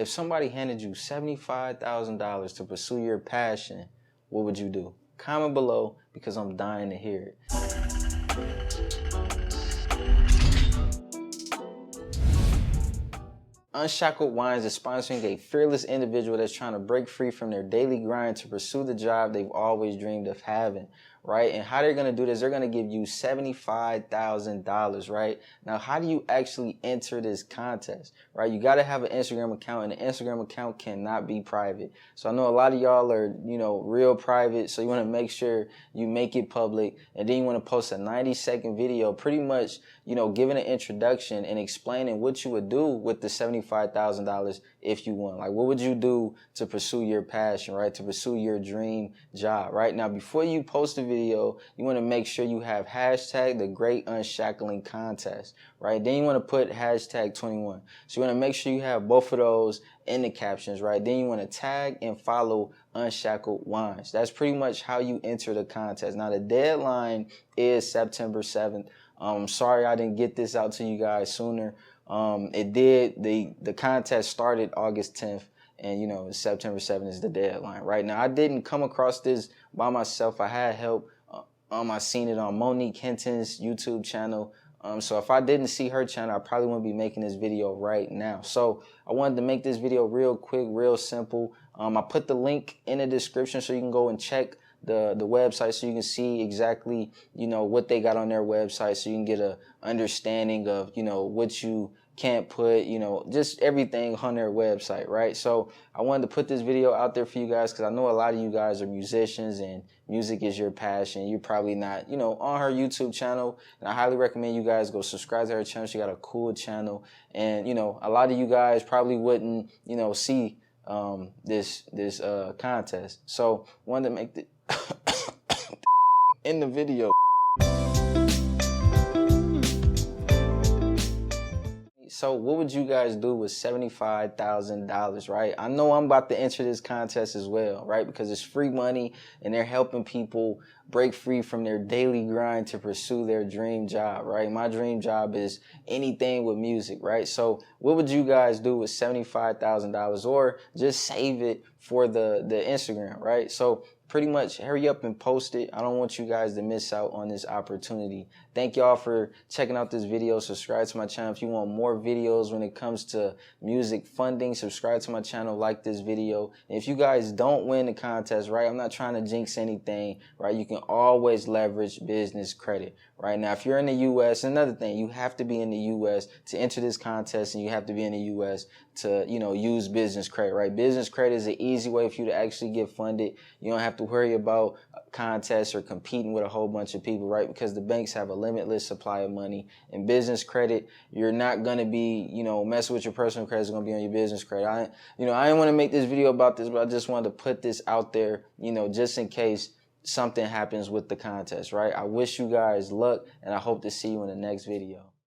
If somebody handed you $75,000 to pursue your passion, what would you do? Comment below because I'm dying to hear it. Unshackled Wines is sponsoring a fearless individual that's trying to break free from their daily grind to pursue the job they've always dreamed of having, right? And how they're going to do this, they're going to give you $75,000, right? Now, how do you actually enter this contest, right? You got to have an Instagram account, and the Instagram account cannot be private. So I know a lot of y'all are, real private, so you want to make sure you make it public, and then you want to post a 90-second video pretty much, giving an introduction and explaining what you would do with the $75,000 if you won. Like, what would you do to pursue your passion, right? To pursue your dream job, right? Now, before you post a video, you want to make sure you have hashtag the Great Unshackling Contest, right? Then you want to put hashtag 21. So you want to make sure you have both of those in the captions, right? Then you want to tag and follow Unshackled Wines. That's pretty much how you enter the contest. Now, the deadline is September 7th. I'm sorry I didn't get this out to you guys sooner. The contest started August 10th, and September 7th is the deadline. Right now, I didn't come across this by myself. I had help. I seen it on Monique Hinton's YouTube channel. So if I didn't see her channel, I probably wouldn't be making this video right now. So I wanted to make this video real quick, real simple. I put the link in the description so you can go and check the website, so you can see exactly what they got on their website, so you can get a understanding of what you can't put, just everything on their website, right? So I wanted to put this video out there for you guys because I know a lot of you guys are musicians and music is your passion. You're probably not on her YouTube channel, and I highly recommend you guys go subscribe to her channel. She got a cool channel, and a lot of you guys probably wouldn't see this contest. So wanted to make the in the video. So what would you guys do with $75,000, right? I know I'm about to enter this contest as well, right? Because it's free money and they're helping people break free from their daily grind to pursue their dream job, right? My dream job is anything with music, right? So what would you guys do with $75,000, or just save it for the Instagram, right? So pretty much hurry up and post it. I don't want you guys to miss out on this opportunity. Thank y'all for checking out this video. Subscribe to my channel if you want more videos when it comes to music funding. Subscribe to my channel, like this video. And if you guys don't win the contest, right, I'm not trying to jinx anything, right? You can always leverage business credit, right? Now, if you're in the U.S., another thing, you have to be in the U.S. to enter this contest, and you have to be in the U.S. to, use business credit, right? Business credit is an easy way for you to actually get funded. You don't have to worry about contests or competing with a whole bunch of people, right? Because the banks have a limitless supply of money. In business credit, you're not going to be, messing with your personal credit. It's going to be on your business credit. I didn't want to make this video about this, but I just wanted to put this out there, just in case something happens with the contest, right? I wish you guys luck, and I hope to see you in the next video.